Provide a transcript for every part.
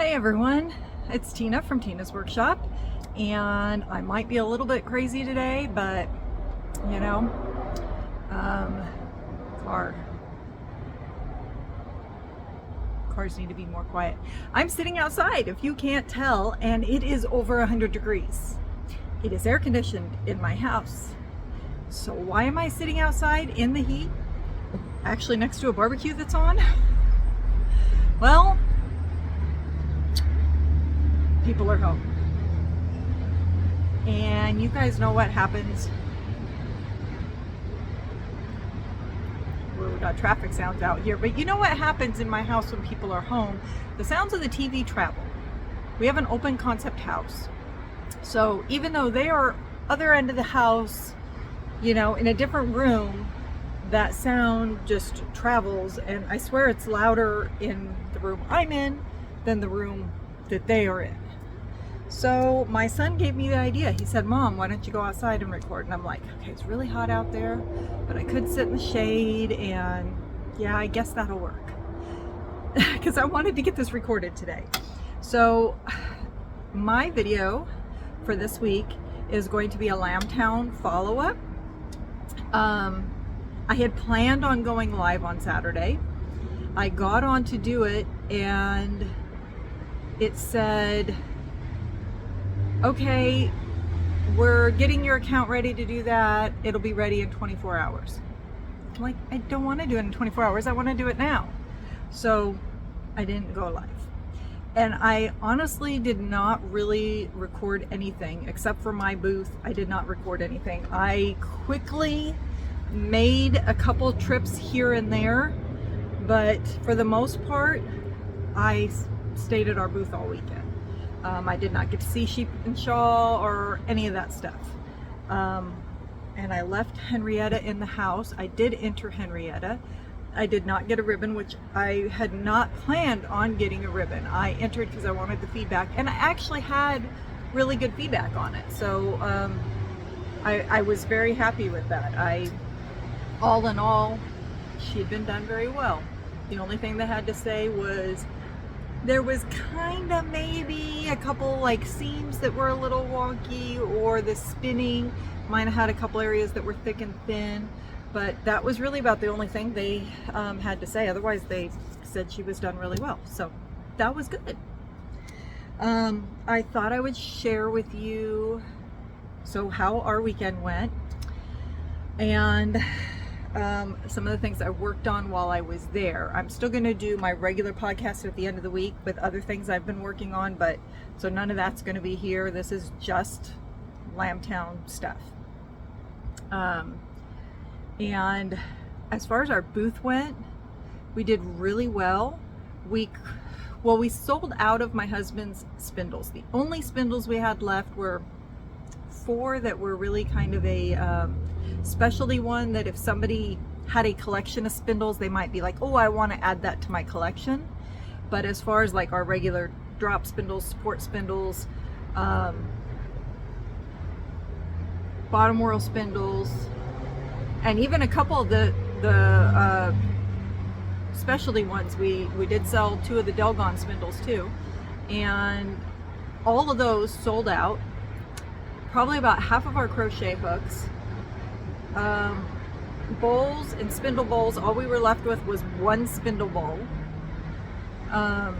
Hi everyone, it's Tina from Tina's Workshop, and I might be a little bit crazy today, but you know, cars need to be more quiet. I'm sitting outside, if you can't tell, and it is over 100 degrees. It is air conditioned in my house. So why am I sitting outside in the heat, actually next to a barbecue that's on? Well, people are home. And you guys know what happens. We've got traffic sounds out here, but you know what happens in my house when people are home? The sounds of the TV travel. We have an open concept house. So even though they are other end of the house, you know, in a different room, that sound just travels, and I swear it's louder in the room I'm in than the room that they are in. So my son gave me the idea. He said, "Mom, why don't you go outside and record?" And I'm like, okay, it's really hot out there, but I could sit in the shade, and yeah, I guess that'll work. Because I wanted to get this recorded today. So my video for this week is going to be a Lambtown follow-up. I had planned on going live on Saturday. I got on to do it, and it said, okay, we're getting your account ready to do that. It'll be ready in 24 hours. I'm like, I don't want to do it in 24 hours. I want to do it now. So I didn't go live. And I honestly did not really record anything except for my booth. I did not record anything. I quickly made a couple trips here and there, but for the most part, I stayed at our booth all weekend. I did not get to see sheep and shawl or any of that stuff. And I left Henrietta in the house. I did enter Henrietta. I did not get a ribbon, which I had not planned on getting a ribbon. I entered because I wanted the feedback, and I actually had really good feedback on it. So I was very happy with that. All in all, she had been done very well. The only thing they had to say was there was kind of maybe a couple like seams that were a little wonky, or the spinning might have had a couple areas that were thick and thin, but that was really about the only thing they had to say. Otherwise, they said she was done really well, so that was good. I thought I would share with you how our weekend went, and some of the things I worked on while I was there. I'm still going to do my regular podcast at the end of the week with other things I've been working on, but so none of that's going to be here. This is just Lambtown stuff. And as far as our booth went, we did really well. We sold out of my husband's spindles. The only spindles we had left were 4 that were really kind of a specialty one, that if somebody had a collection of spindles, they might be like, oh, I want to add that to my collection. But as far as like our regular drop spindles, support spindles, bottom whorl spindles, and even a couple of the specialty ones, we did sell 2 of the Delgon spindles too, and all of those sold out. Probably about half of our crochet hooks. Bowls and spindle bowls, all we were left with was 1 spindle bowl. I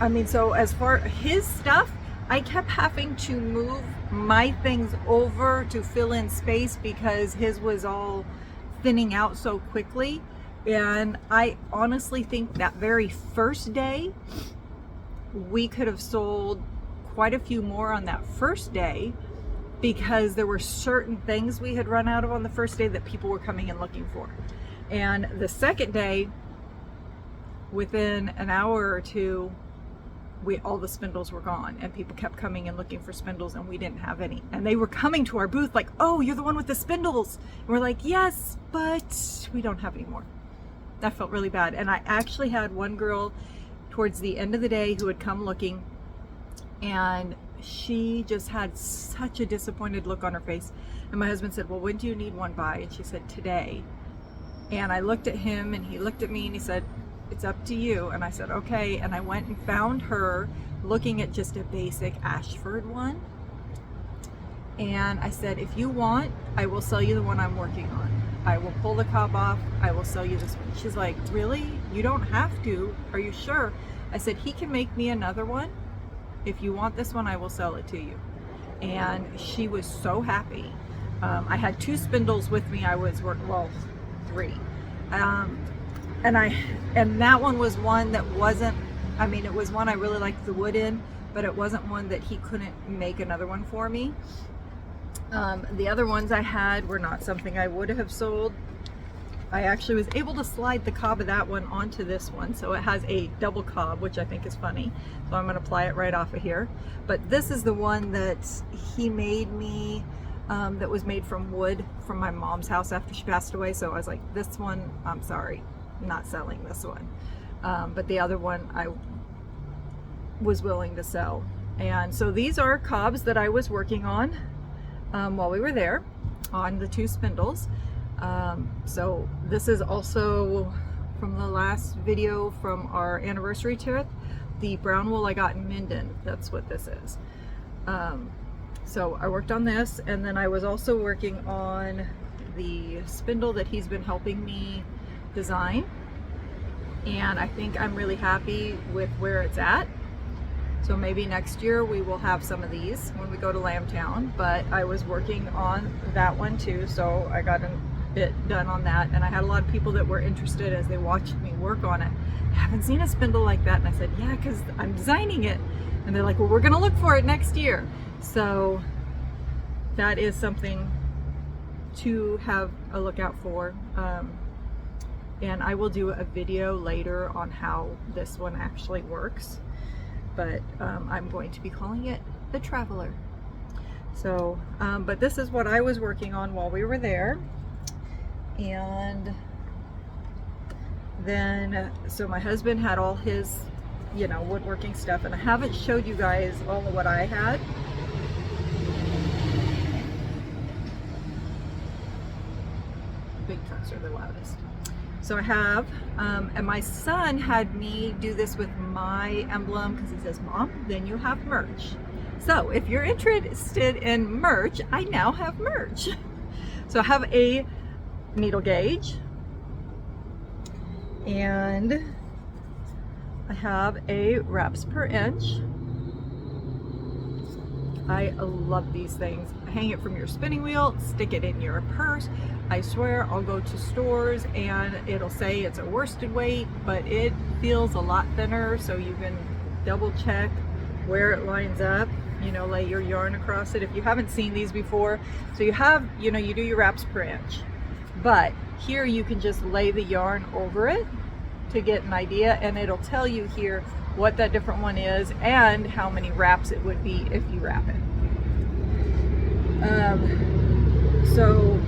mean, so as far his stuff, I kept having to move my things over to fill in space because his was all thinning out so quickly. And I honestly think that very first day we could have sold quite a few more on that first day, because there were certain things we had run out of on the first day that people were coming and looking for. And the second day, within an hour or two, all the spindles were gone, and people kept coming and looking for spindles, and we didn't have any. And they were coming to our booth like, oh, you're the one with the spindles. And we're like, yes, but we don't have any more. That felt really bad. And I actually had one girl towards the end of the day who had come looking, and she just had such a disappointed look on her face. And my husband said, well, when do you need one by? And she said, today. And I looked at him, and he looked at me, and he said, it's up to you. And I said, okay. And I went and found her looking at just a basic Ashford one. And I said, if you want, I will sell you the one I'm working on. I will pull the cob off. I will sell you this one. She's like, really? You don't have to. Are you sure? I said, he can make me another one. If you want this one, I will sell it to you. And she was so happy. I had 2 spindles with me. I was working, well, 3. And that one was one that wasn't, I mean, it was one I really liked the wood in, but it wasn't one that he couldn't make another one for me. The other ones I had were not something I would have sold. I actually was able to slide the cob of that one onto this one, so it has a double cob, which I think is funny. So I'm going to apply it right off of here. But this is the one that he made me, that was made from wood from my mom's house after she passed away. So I was like, this one, I'm sorry, I'm not selling this one. But the other one I was willing to sell. And so these are cobs that I was working on while we were there on the 2 spindles. So this is also from the last video from our anniversary trip, the brown wool I got in Minden. That's what this is. So I worked on this, and then I was also working on the spindle that he's been helping me design, and I think I'm really happy with where it's at. So maybe next year we will have some of these when we go to Lambtown, but I was working on that one too, so I got a bit done on that, and I had a lot of people that were interested as they watched me work on it. I haven't seen a spindle like that, and I said, yeah, because I'm designing it. And they're like, well, we're gonna look for it next year. So that is something to have a look out for. And I will do a video later on how this one actually works. But I'm going to be calling it the Traveler. So, but this is what I was working on while we were there. And then, so my husband had all his, you know, woodworking stuff, and I haven't showed you guys all of what I had. Big trucks are the loudest. So I have, and my son had me do this with my emblem because he says, Mom, then you have merch. So if you're interested in merch, I now have merch. So I have a needle gauge, and I have a wraps per inch. I love these things. Hang it from your spinning wheel, stick it in your purse. I swear I'll go to stores and it'll say it's a worsted weight, but it feels a lot thinner, so you can double check where it lines up. You know, lay your yarn across it if you haven't seen these before. So you have, you know, you do your wraps per inch, but here you can just lay the yarn over it to get an idea, and it'll tell you here what that different one is and how many wraps it would be if you wrap it. So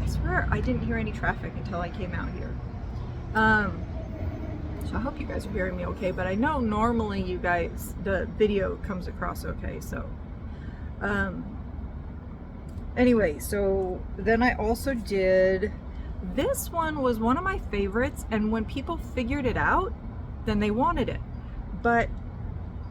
I swear I didn't hear any traffic until I came out here. So I hope you guys are hearing me okay, but I know normally you guys, the video comes across okay. So anyway, so then I also did, this one was one of my favorites, and when people figured it out, then they wanted it, but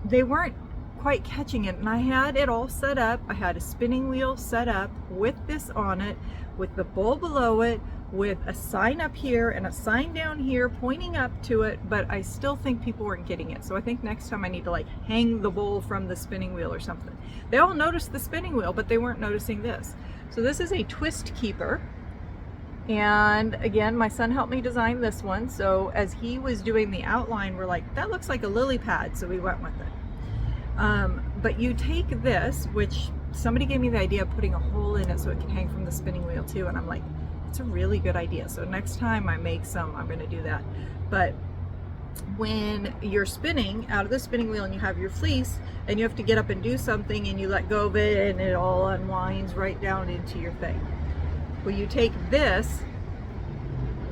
they weren't quite catching it. And I had it all set up. I had a spinning wheel set up with this on it, with the bowl below it, with a sign up here and a sign down here pointing up to it, but I still think people weren't getting it. So I think next time I need to like hang the bowl from the spinning wheel or something. They all noticed the spinning wheel, but they weren't noticing this. So this is a twist keeper. And again, my son helped me design this one. So as he was doing the outline, we're like, that looks like a lily pad. So we went with it. But you take this, which somebody gave me the idea of putting a hole in it so it can hang from the spinning wheel too. And I'm like, it's a really good idea. So next time I make some, I'm going to do that. But when you're spinning out of the spinning wheel and you have your fleece and you have to get up and do something and you let go of it and it all unwinds right down into your thing. Well, you take this,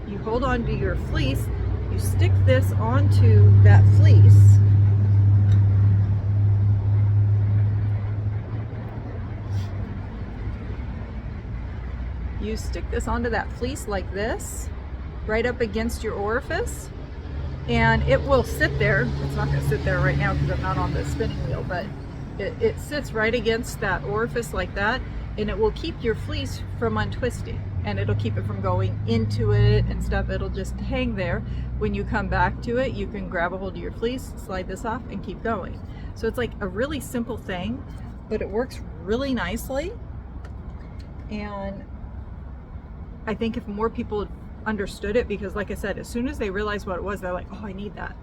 you hold on to your fleece, you stick this onto that fleece, you stick this onto that fleece like this, right up against your orifice, and it will sit there. It's not going to sit there right now because I'm not on the spinning wheel, but it sits right against that orifice like that, and it will keep your fleece from untwisting, and it'll keep it from going into it and stuff. It'll just hang there. When you come back to it, you can grab a hold of your fleece, slide this off, and keep going. So it's like a really simple thing, but it works really nicely. And I think if more people understood it, because like I said, as soon as they realized what it was, they're like, oh, I need that.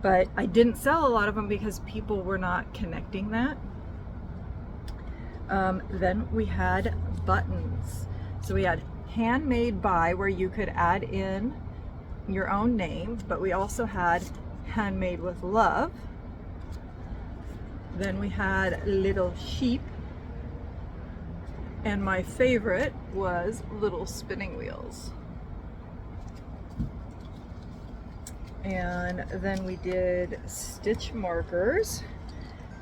But I didn't sell a lot of them because people were not connecting that. Then we had buttons. So we had handmade by, where you could add in your own name, but we also had handmade with love. Then we had little sheep, and my favorite was little spinning wheels. And then we did stitch markers,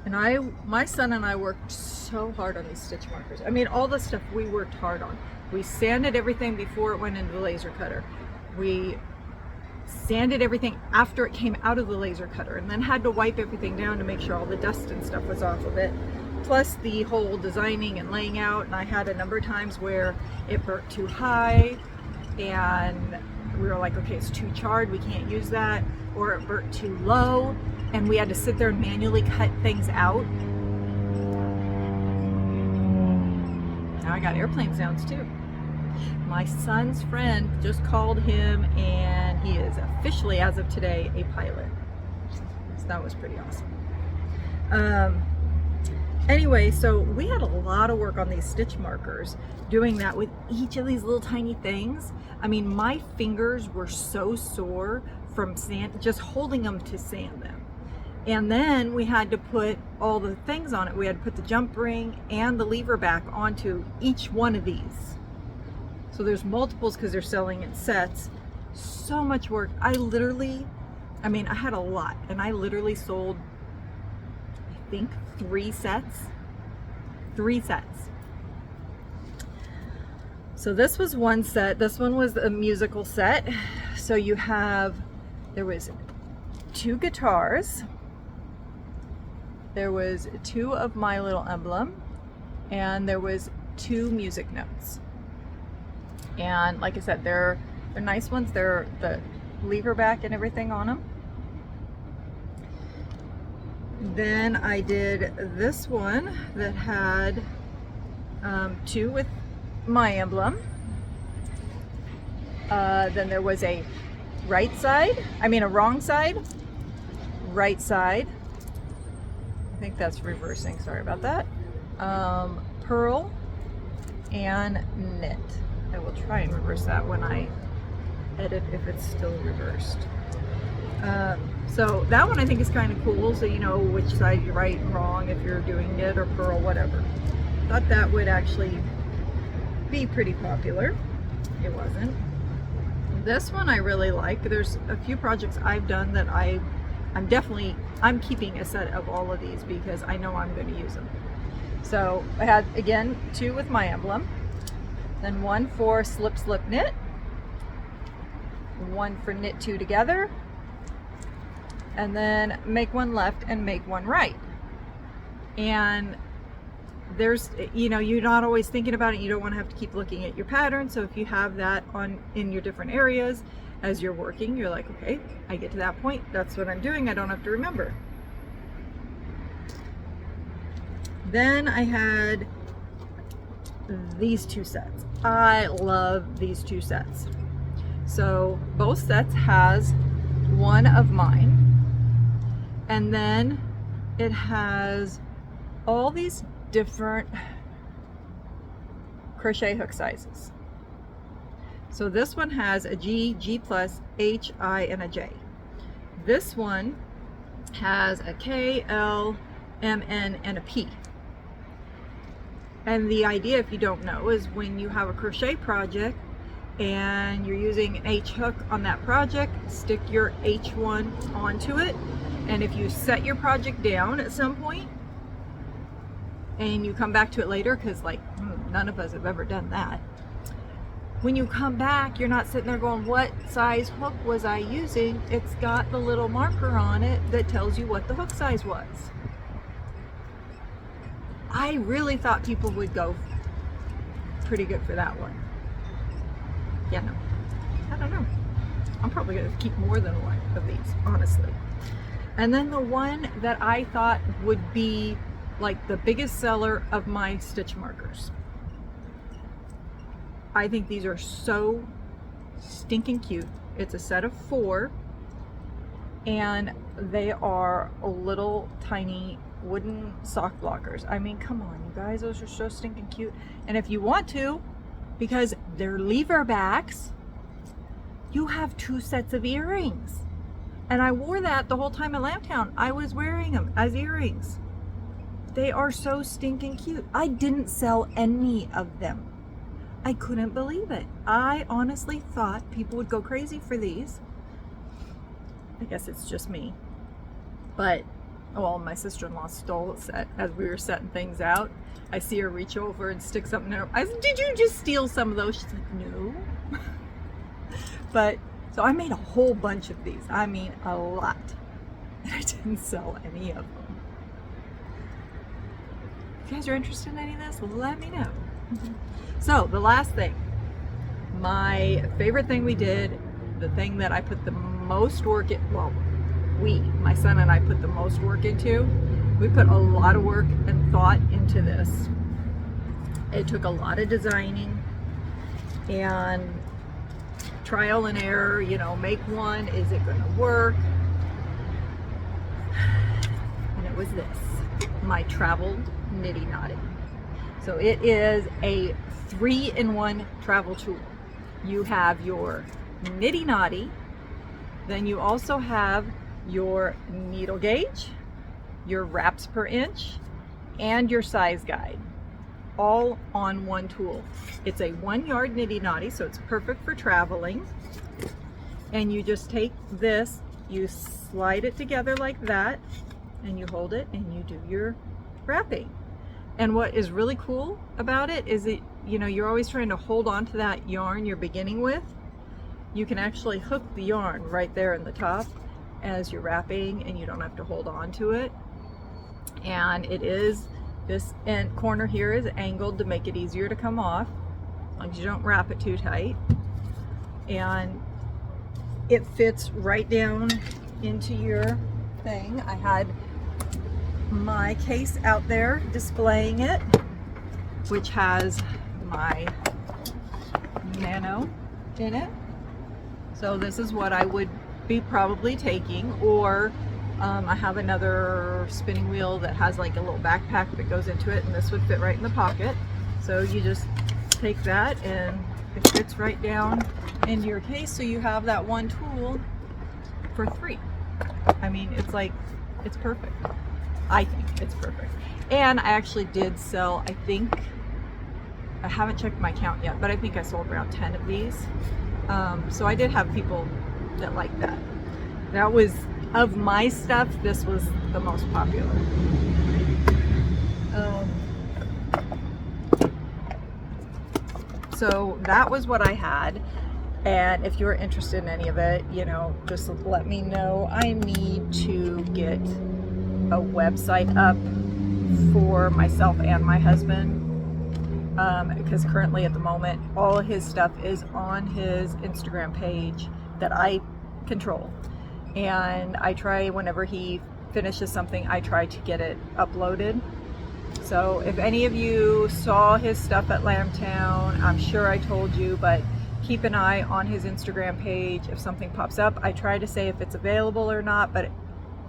and my son and I worked so hard on these stitch markers. I mean, all the stuff we worked hard on. We sanded everything before it went into the laser cutter. We sanded everything after it came out of the laser cutter, and then had to wipe everything down to make sure all the dust and stuff was off of it, plus the whole designing and laying out. And I had a number of times where it burnt too high, and we were like, okay, it's too charred, we can't use that, or it burnt too low, and we had to sit there and manually cut things out. Now I got airplane sounds too. My son's friend just called him, and he is officially, as of today, a pilot. So that was pretty awesome. Anyway, so we had a lot of work on these stitch markers, doing that with each of these little tiny things. I mean, my fingers were so sore from just holding them to sand them. And then we had to put all the things on it. We had to put the jump ring and the lever back onto each one of these. So there's multiples because they're selling in sets. So much work. I had a lot, and I literally sold, I think, 3 sets. 3 sets. So this was one set. This one was a musical set. So there was 2 guitars. There was 2 of My Little Emblem, and there was 2 music notes. And like I said, they're nice ones. They're the lever back and everything on them. Then I did this one that had 2 with My Emblem. Then there was a wrong side, right side. I think that's reversing, sorry about that. Pearl and knit. I will try and reverse that when I edit if it's still reversed. So that one I think is kind of cool, so you know which side you're right and wrong if you're doing knit or pearl, whatever. Thought that would actually be pretty popular. It wasn't. This one I really like. There's a few projects I've done that I'm keeping a set of all of these because I know I'm going to use them. So I had, again, 2 with My Emblem, then 1 for slip slip knit, 1 for knit 2 together, and then make 1 left and make 1 right. And there's, you're not always thinking about it. You don't want to have to keep looking at your pattern. So if you have that in your different areas as you're working, you're like, okay, I get to that point, that's what I'm doing. I don't have to remember. Then I had these 2 sets. I love these 2 sets. So both sets has 1 of mine, and then it has all these different crochet hook sizes. So this one has a G, G plus, H, I, and a J. This one has a K, L, M, N, and a P. And the idea, if you don't know, is when you have a crochet project and you're using an H hook on that project, stick your H1 onto it. And if you set your project down at some point and you come back to it later, because none of us have ever done that, when you come back, you're not sitting there going, what size hook was I using? It's got the little marker on it that tells you what the hook size was. I really thought people would go pretty good for that one. Yeah, no, I don't know. I'm probably going to keep more than one of these, honestly. And then the one that I thought would be like the biggest seller of my stitch markers. I think these are so stinking cute. It's a set of 4, and they are little tiny wooden sock blockers. I mean, come on, you guys, those are so stinking cute. And if you want to, because they're lever backs, you have 2 sets of earrings. And I wore that the whole time at Lambtown. I was wearing them as earrings. They are so stinking cute. I didn't sell any of them. I couldn't believe it. I honestly thought people would go crazy for these. I guess it's just me. But, well, my sister-in-law stole a set as we were setting things out. I see her reach over and stick something in her. I said, did you just steal some of those? She's like, no. But, so I made a whole bunch of these. I mean, a lot. And I didn't sell any of them. If you guys are interested in any of this, let me know. So the last thing, my favorite thing we did, the thing that I put the most work in, well, my son and I put the most work into, we put a lot of work and thought into this. It took a lot of designing and trial and error, you know, make one, is it going to work? And it was this, my traveled nitty knotty. So it is a 3-in-1 travel tool. You have your nitty knotty, then you also have your needle gauge, your wraps per inch, and your size guide, all on one tool. It's a 1-yard nitty knotty, so it's perfect for traveling. And you just take this, you slide it together like that, and you hold it and you do your wrapping. And what is really cool about it is that, you know, you're always trying to hold on to that yarn you're beginning with. You can actually hook the yarn right there in the top as you're wrapping, and you don't have to hold on to it. And it is, this end corner here is angled to make it easier to come off, as long as you don't wrap it too tight. And it fits right down into your thing. I had my case out there displaying it, which has my nano in it. So this is what I would be probably taking, or I have another spinning wheel that has like a little backpack that goes into it, and this would fit right in the pocket. So you just take that and it fits right down into your case, so you have that one tool for 3. I mean, it's like, it's perfect. I think it's perfect. And I actually did sell, I think, I haven't checked my count yet, but I think I sold around 10 of these. So I did have people that liked that. That was, of my stuff, this was the most popular. So that was what I had. And if you're interested in any of it, you know, just let me know. I need to get a website up for myself and my husband, because currently at the moment all his stuff is on his Instagram page that I control, and I try, whenever he finishes something, I try to get it uploaded. So if any of you saw his stuff at Lambtown, I'm sure I told you, but keep an eye on his Instagram page. If something pops up, I try to say if it's available or not, but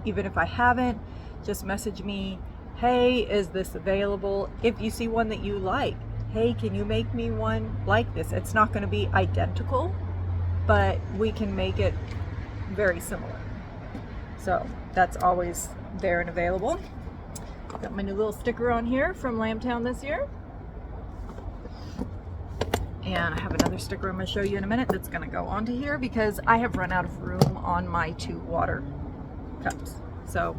even if I haven't, just message me, hey, is this available? If you see one that you like, hey, can you make me one like this? It's not going to be identical, but we can make it very similar. So that's always there and available. Got my new little sticker on here from Lambtown this year. And I have another sticker I'm going to show you in a minute that's going to go onto here, because I have run out of room on my 2 water cups. So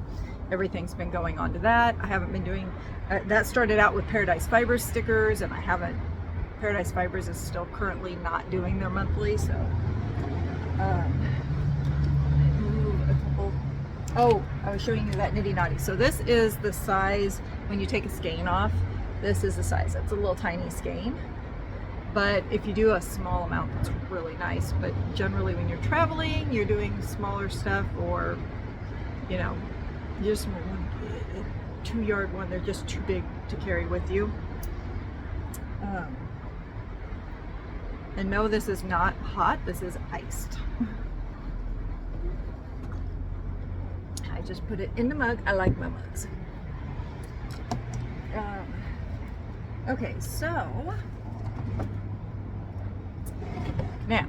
everything's been going on to that. I haven't been doing, that started out with Paradise Fibers stickers, and I haven't Paradise Fibers is still currently not doing their monthly, so move a couple. Oh, I was showing you that Nitty Naughty. So this is the size when you take a skein off. This is the size. It's a little tiny skein. But if you do a small amount, that's really nice. But generally when you're traveling, you're doing smaller stuff, or, you know, just 2-yard one, they're just too big to carry with you. And no, this is not hot, this is iced. I just put it in the mug. I like my mugs. Okay, so now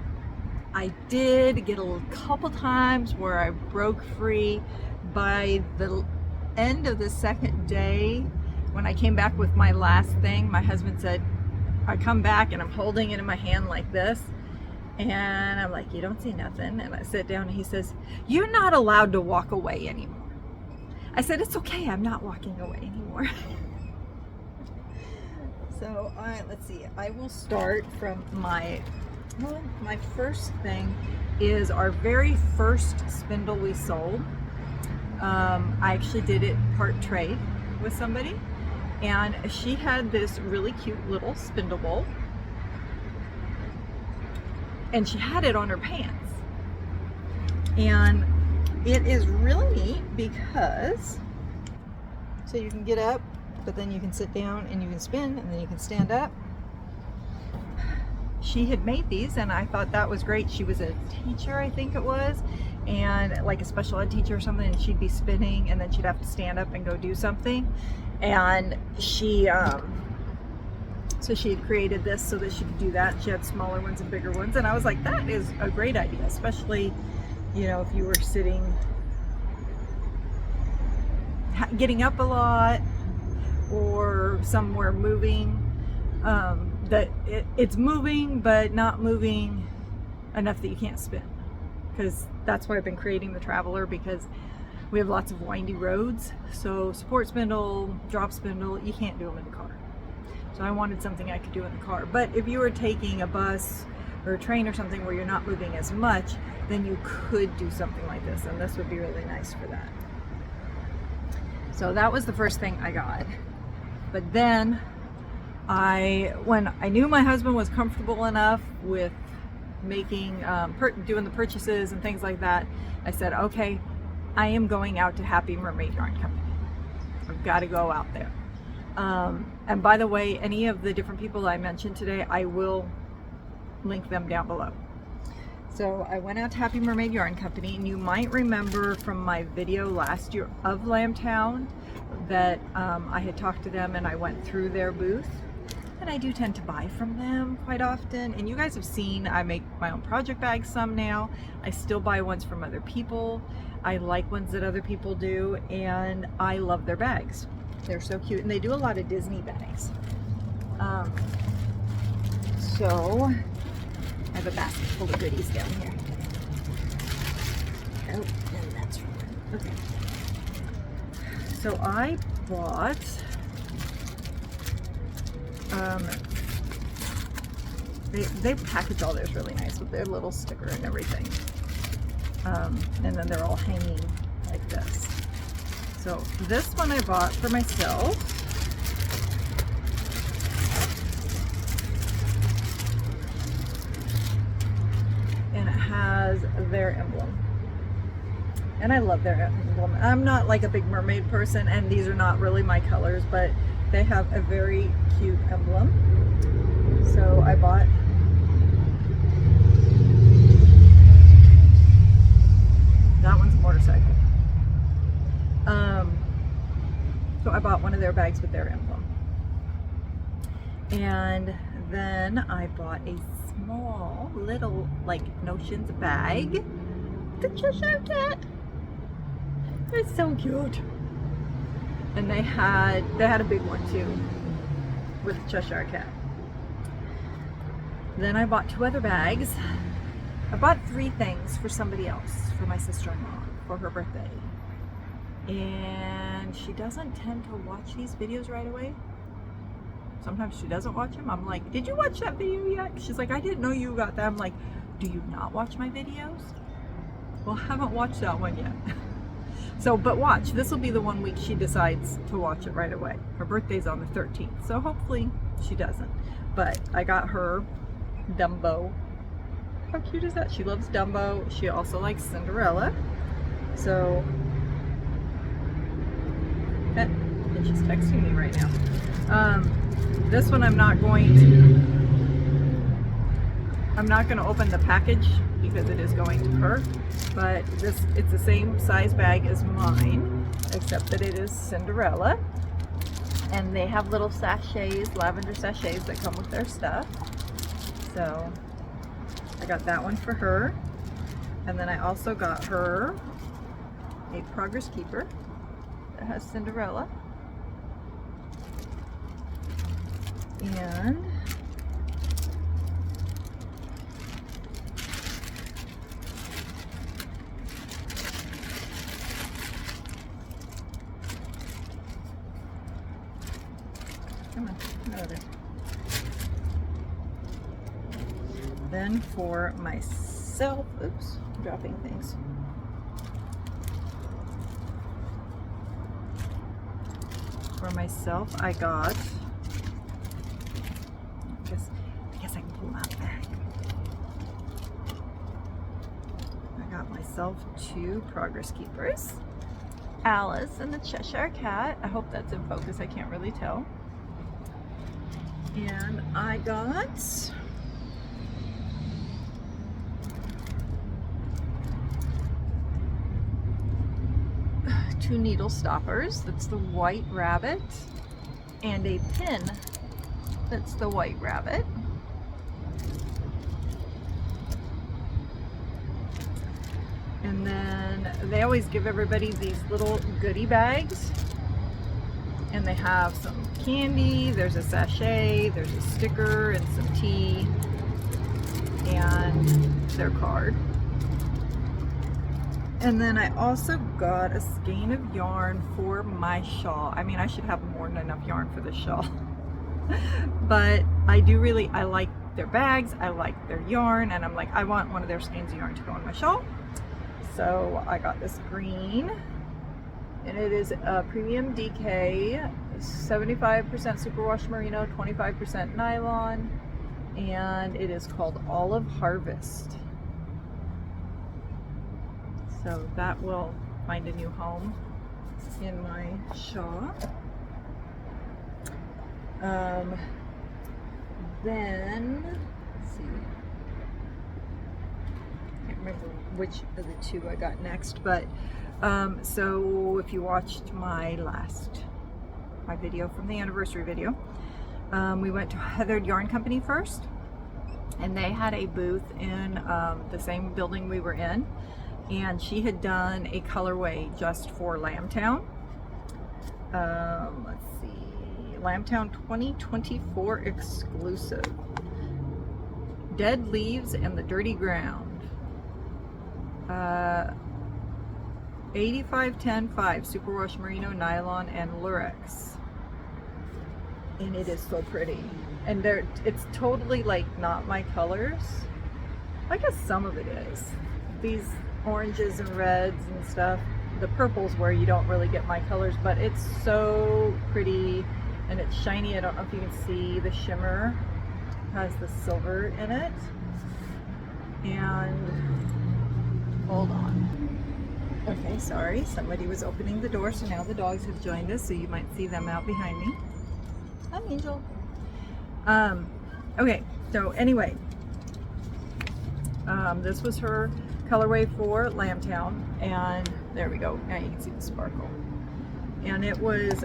I did get a couple times where I broke free. By the end of the second day, when I came back with my last thing, my husband said, I come back and I'm holding it in my hand like this, and I'm like, you don't see nothing. And I sit down and he says, you're not allowed to walk away anymore. I said, it's okay, I'm not walking away anymore. So, all right, let's see. I will start from my first thing is our very first spindle we sold. I actually did it part trade with somebody, and she had this really cute little spindle bowl, and she had it on her pants. And it is really neat because, so you can get up, but then you can sit down and you can spin, and then you can stand up. She had made these, and I thought that was great. She was a teacher, I think it was, and like a special ed teacher or something, and she'd be spinning, and then she'd have to stand up and go do something. And she so she had created this so that she could do that. She had smaller ones and bigger ones, and I was like, that is a great idea, especially, you know, if you were sitting, getting up a lot, or somewhere moving, that it's moving but not moving enough that you can't spin. Because that's why I've been creating the Traveler, because we have lots of windy roads. So support spindle, drop spindle, you can't do them in the car. So I wanted something I could do in the car. But if you were taking a bus or a train or something where you're not moving as much, then you could do something like this, and this would be really nice for that. So that was the first thing I got. But then when I knew my husband was comfortable enough with making, doing the purchases and things like that, I said, okay, I am going out to Happy Mermaid Yarn Company. I've got to go out there. And by the way, any of the different people I mentioned today, I will link them down below. So I went out to Happy Mermaid Yarn Company, and you might remember from my video last year of Lambtown that I had talked to them and I went through their booth. And I do tend to buy from them quite often. And you guys have seen I make my own project bags some now. I still buy ones from other people. I like ones that other people do, and I love their bags. They're so cute, and they do a lot of Disney bags. So I have a basket full of goodies down here. Oh, and that's from them. Okay. So I bought they package all theirs really nice with their little sticker and everything. And then they're all hanging like this. So this one I bought for myself. And it has their emblem. And I love their emblem. I'm not like a big mermaid person, and these are not really my colors, but they have a very cute emblem. So I bought that one's a motorcycle. So I bought one of their bags with their emblem. And then I bought a small little like Notions bag. The Cheshire Cat. It's so cute. And they had a big one too with the Cheshire Cat. Then I bought 2 other bags. I bought 3 things for somebody else, for my sister-in-law, for her birthday. And she doesn't tend to watch these videos right away. Sometimes she doesn't watch them. I'm like, did you watch that video yet? She's like, I didn't know you got that. I'm like, do you not watch my videos? Well, I haven't watched that one yet. So, but watch, this will be the 1 week she decides to watch it right away. Her birthday's on the 13th, so hopefully she doesn't. But I got her Dumbo. How cute is that? She loves Dumbo. She also likes Cinderella. So, and she's texting me right now. This one I'm not going to open the package because it is going to her, but it's the same size bag as mine, except that it is Cinderella, and they have little sachets, lavender sachets that come with their stuff. So I got that one for her, and then I also got her a Progress Keeper that has Cinderella, and come on, another. Then for myself, oops, I'm dropping things. For myself, I got, I guess I can pull them out back. I got myself 2 Progress Keepers. Alice and the Cheshire Cat. I hope that's in focus, I can't really tell. And I got two needle stoppers. That's the White Rabbit, and a pin. That's the White Rabbit. And then they always give everybody these little goodie bags, and they have some candy, there's a sachet, there's a sticker, and some tea, and their card. And then I also got a skein of yarn for my shawl. I mean, I should have more than enough yarn for this shawl. But I like their bags, I like their yarn, and I'm like, I want one of their skeins of yarn to go on my shawl. So I got this green, and it is a premium DK, 75% superwash merino, 25% nylon, and it is called Olive Harvest. So that will find a new home in my shawl. Then, let's see, I can't remember which of the 2 I got next, but so if you watched my video from the anniversary video, we went to Heathered Yarn Company first, and they had a booth in the same building we were in, and she had done a colorway just for Lambtown. Let's see, Lambtown 2024 exclusive. Dead Leaves and the Dirty Ground. 85-10-5 superwash merino, nylon, and lurex. And it is so pretty. And it's totally like not my colors. I guess some of it is. These oranges and reds and stuff. The purple's where you don't really get my colors, but it's so pretty and it's shiny. I don't know if you can see the shimmer. It has the silver in it. And hold on. Okay, sorry. Somebody was opening the door, so now the dogs have joined us, so you might see them out behind me. Hi, Angel. Okay, so anyway, this was her colorway for Lambtown, and there we go. Now you can see the sparkle. And it was,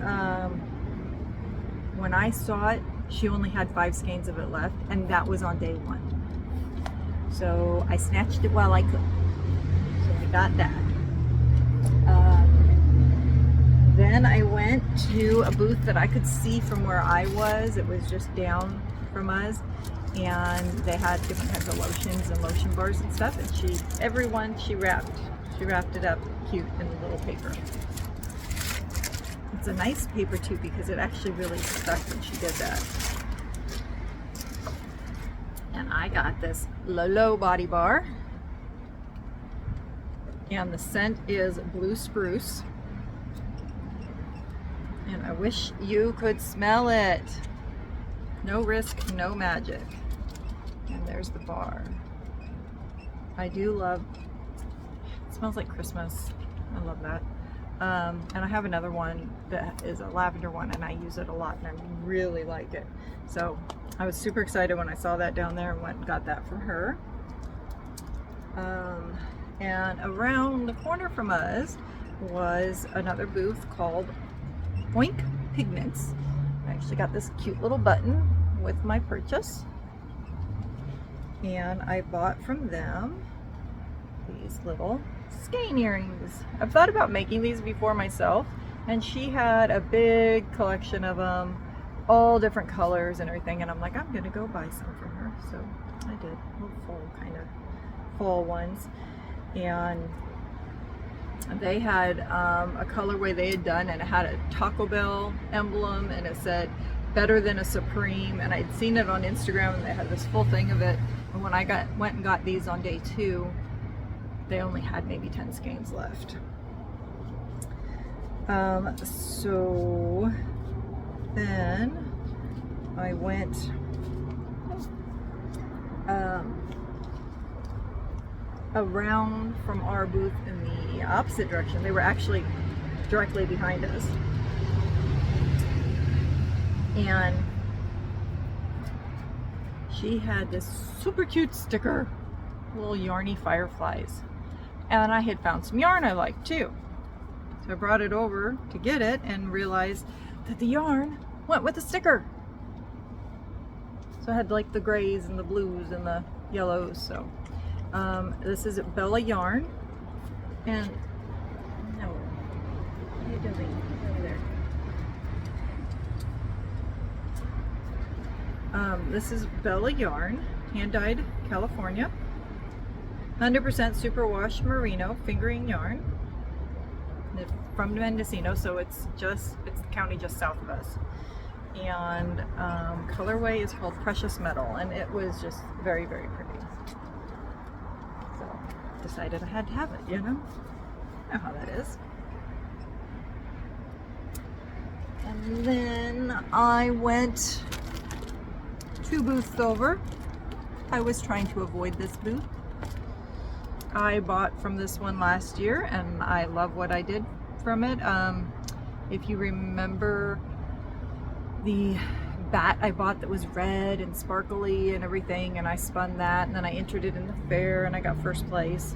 when I saw it, she only had 5 skeins of it left, and that was on day 1. So I snatched it while I could. So I got that. Then I went to a booth that I could see from where I was. It was just down from us, and they had different kinds of lotions and lotion bars and stuff, and she wrapped it up cute in a little paper. It's a nice paper too because it actually really stuck when she did that. And I got this Lolo body bar. And the scent is blue spruce. And I wish you could smell it. No risk, no magic. And there's the bar. I do love, it smells like Christmas. I love that. And I have another one that is a lavender one, and I use it a lot, and I really like it. So I was super excited when I saw that down there and went and got that from her. And around the corner from us was another booth called Oink Pigments. I actually got this cute little button with my purchase, and I bought from them these little skein earrings. I've thought about making these before myself, and she had a big collection of them, all different colors and everything, and I'm like, I'm gonna go buy some from her. So I did, little full kind of fall ones. And they had a colorway they had done, and it had a Taco Bell emblem, and it said better than a Supreme, and I'd seen it on Instagram, and they had this full thing of it. And when I went and got these on day 2, they only had maybe 10 skeins left. So then I went around from our booth in the opposite direction. They were actually directly behind us. And she had this super cute sticker, little yarny fireflies. And I had found some yarn I liked too. So I brought it over to get it and realized that the yarn went with the sticker. So I had like the grays and the blues and the yellows. So this is Bella yarn. And no, what are you doing over there? This is Bella yarn, hand dyed California. 100% superwash merino fingering yarn from Mendocino, so it's the county just south of us. And colorway is called Precious Metal, and it was just very, very pretty. So decided I had to have it, you know how that is. And then I went 2 booths over. I was trying to avoid this booth. I bought from this one last year, and I love what I did from it. If you remember the bat I bought that was red and sparkly and everything, and I spun that, and then I entered it in the fair and I got first place,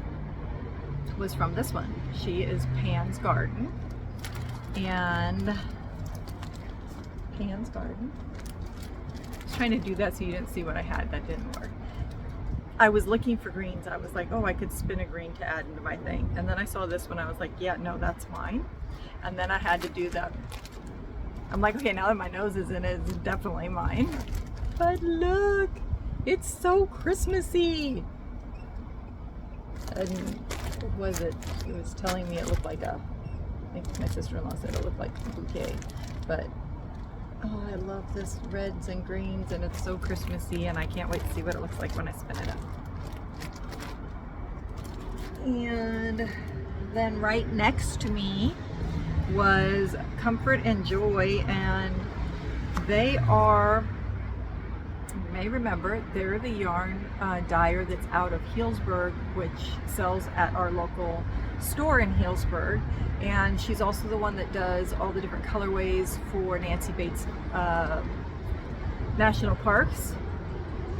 was from this one. She is Pan's Garden. And Pan's Garden. I was trying to do that so you didn't see what I had. That didn't work. I was looking for greens. I was like, oh, I could spin a green to add into my thing. And then I saw this one. I was like, yeah, no, that's mine. And then I had to do that. I'm like, okay, now that my nose is in it, it's definitely mine. But look, it's so Christmassy. And what was it? It was telling me it looked like I think my sister-in-law said it looked like a bouquet. But oh, I love this reds and greens, and it's so Christmassy, and I can't wait to see what it looks like when I spin it up. And then right next to me was Comfort and Joy, and they are, you may remember, they're the yarn dyer that's out of Healdsburg, which sells at our local store in Healdsburg. And she's also the one that does all the different colorways for Nancy Bates National Parks.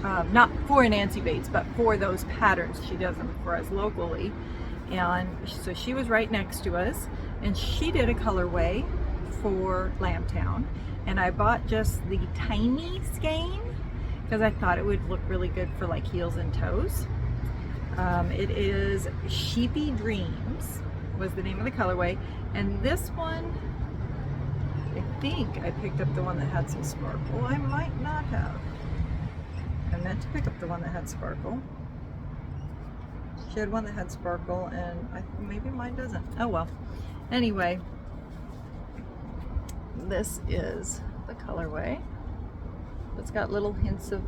Not for Nancy Bates, but for those patterns. She does them for us locally. And so she was right next to us, and she did a colorway for Lambtown. And I bought just the tiny skein because I thought it would look really good for like heels and toes. It is Sheepy Dreams was the name of the colorway, and this one, I think I picked up the one that had some sparkle. I might not have. I meant to pick up the one that had sparkle. She had one that had sparkle, and maybe mine doesn't. Oh well. Anyway, this is the colorway. It's got little hints of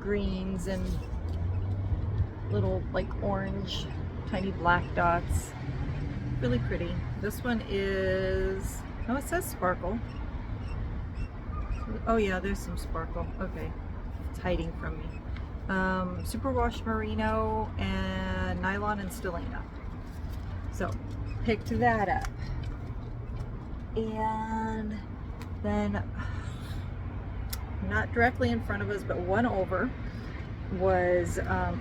greens and little like orange, tiny black dots. Really pretty. This one is, oh, it says sparkle. Oh yeah, there's some sparkle. Okay, it's hiding from me. Superwash merino and nylon and stellina. So picked that up. And then, not directly in front of us, but one over, was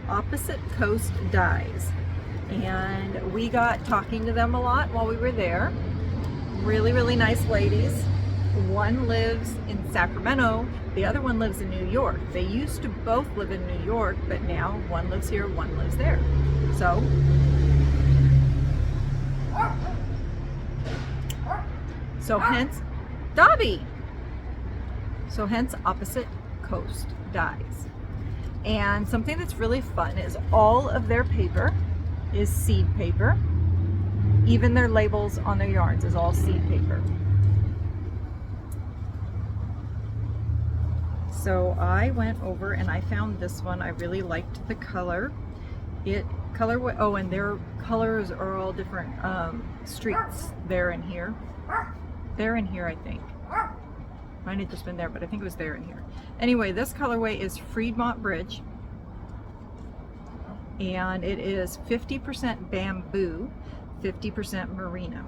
Opposite Coast Dyes. And we got talking to them a lot while we were there. Really, really nice ladies. One lives in Sacramento, the other one lives in New York. They used to both live in New York, but now one lives here, one lives there. So hence, Dobby! So hence Opposite Coast Dyes. And something that's really fun is all of their paper is seed paper. Even their labels on their yarns is all seed paper. So I went over and I found this one. I really liked the color. Oh, and their colors are all different streets. They're in here. They're in here, I think. Mine had just been there, but I think it was there in here. Anyway, this colorway is Fremont Bridge. And it is 50% bamboo, 50% merino.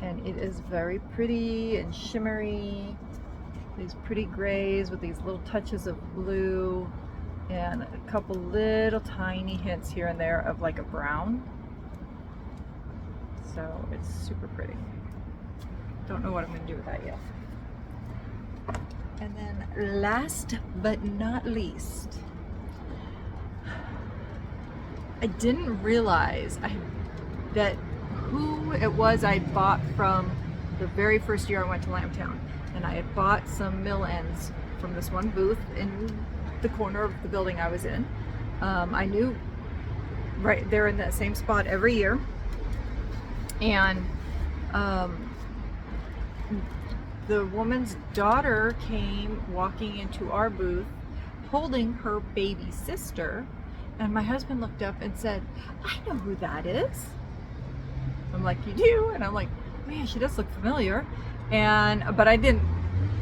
And it is very pretty and shimmery. These pretty grays with these little touches of blue and a couple little tiny hints here and there of like a brown. So it's super pretty. Don't know what I'm going to do with that yet. And then last but not least, I didn't realize that who it was I bought from the very first year I went to Lambtown. And I had bought some mill ends from this one booth in the corner of the building I was in. I knew right there in that same spot every year. And the woman's daughter came walking into our booth holding her baby sister. And my husband looked up and said, "I know who that is." I'm like, "You do?" And I'm like, "Man, she does look familiar." But it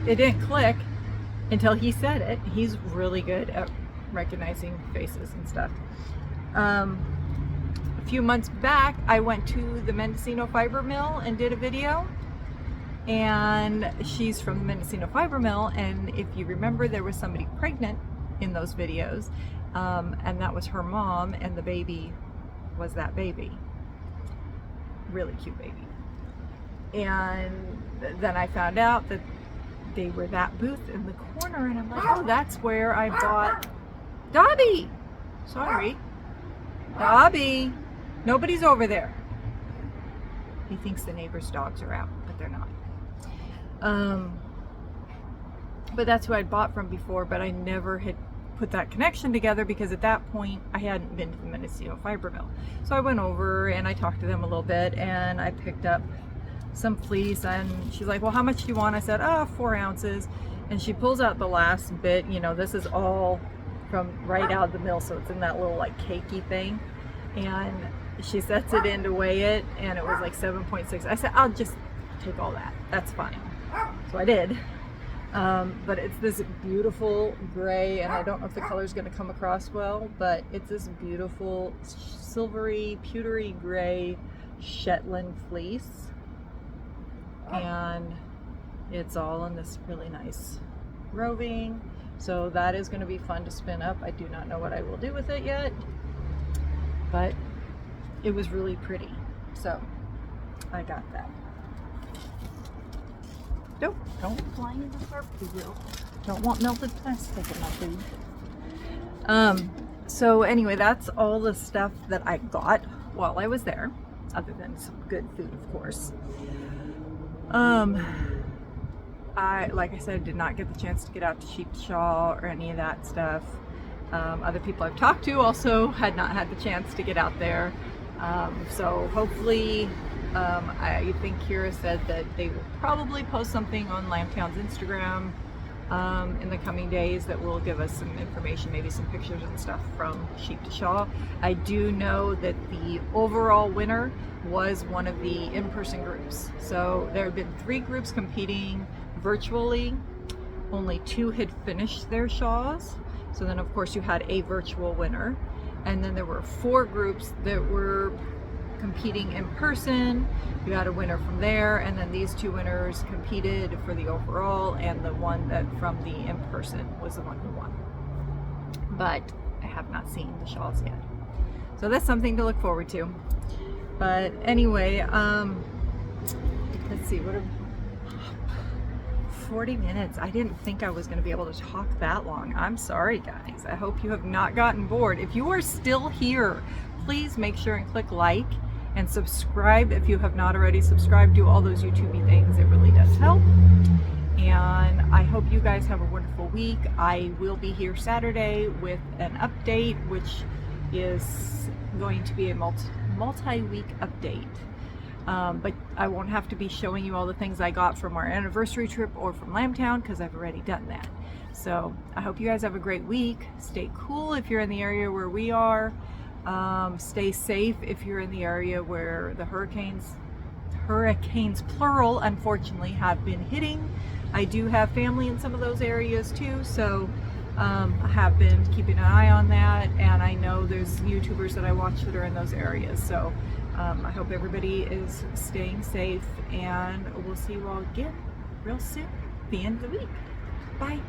didn't click until he said it. He's really good at recognizing faces and stuff. A few months back, I went to the Mendocino Fiber Mill and did a video. And she's from the Mendocino Fiber Mill. And if you remember, there was somebody pregnant in those videos. And that was her mom, and the baby was that baby. Really cute baby. And then I found out that they were that booth in the corner, and I'm like, oh, that's where I bought Dobby. Sorry. Dobby. Nobody's over there. He thinks the neighbor's dogs are out, but they're not. But that's who I'd bought from before, but I never had put that connection together because at that point I hadn't been to the Mendocino Fiber Mill. So I went over and I talked to them a little bit, and I picked up some fleece, and she's like, "Well, how much do you want?" I said, 4 ounces. And she pulls out the last bit. You know, this is all from right out of the mill, so it's in that little like cakey thing. And she sets it in to weigh it, and it was like 7.6. I said, "I'll just take all that. That's fine." So I did. But it's this beautiful gray, and I don't know if the color is going to come across well, but it's this beautiful silvery, pewtery gray Shetland fleece. And it's all in this really nice roving. So that is going to be fun to spin up. I do not know what I will do with it yet, but it was really pretty. So I got that. Nope, don't fly in the barbecue grill. Don't want melted plastic in my food. So anyway, that's all the stuff that I got while I was there, other than some good food, of course. Like I said, did not get the chance to get out to Sheepshaw or any of that stuff. Other people I've talked to also had not had the chance to get out there. So hopefully I think Kira said that they will probably post something on Lambtown's Instagram in the coming days that will give us some information, maybe some pictures and stuff from Sheep to Shaw. I do know that the overall winner was one of the in-person groups. So there have been 3 groups competing virtually. Only 2 had finished their Shaws. So then of course you had a virtual winner. And then there were 4 groups that were competing in person. You had a winner from there, and then these 2 winners competed for the overall, and the one that from the in-person was the one who won. But I have not seen the Shaws yet. So that's something to look forward to. But anyway, let's see, what are 40 minutes. I didn't think I was going to be able to talk that long. I'm sorry, guys. I hope you have not gotten bored. If you are still here, please make sure and click like and subscribe if you have not already subscribed. Do all those YouTube things. It really does help. And I hope you guys have a wonderful week. I will be here Saturday with an update, which is going to be a multi-week update. But I won't have to be showing you all the things I got from our anniversary trip or from Lambtown, because I've already done that. So I hope you guys have a great week. Stay cool if you're in the area where we are. Stay safe if you're in the area where the hurricanes plural, unfortunately, have been hitting. I do have family in some of those areas too, so I have been keeping an eye on that, and I know there's YouTubers that I watch that are in those areas. So I hope everybody is staying safe, and we'll see you all again real soon, the end of the week. Bye.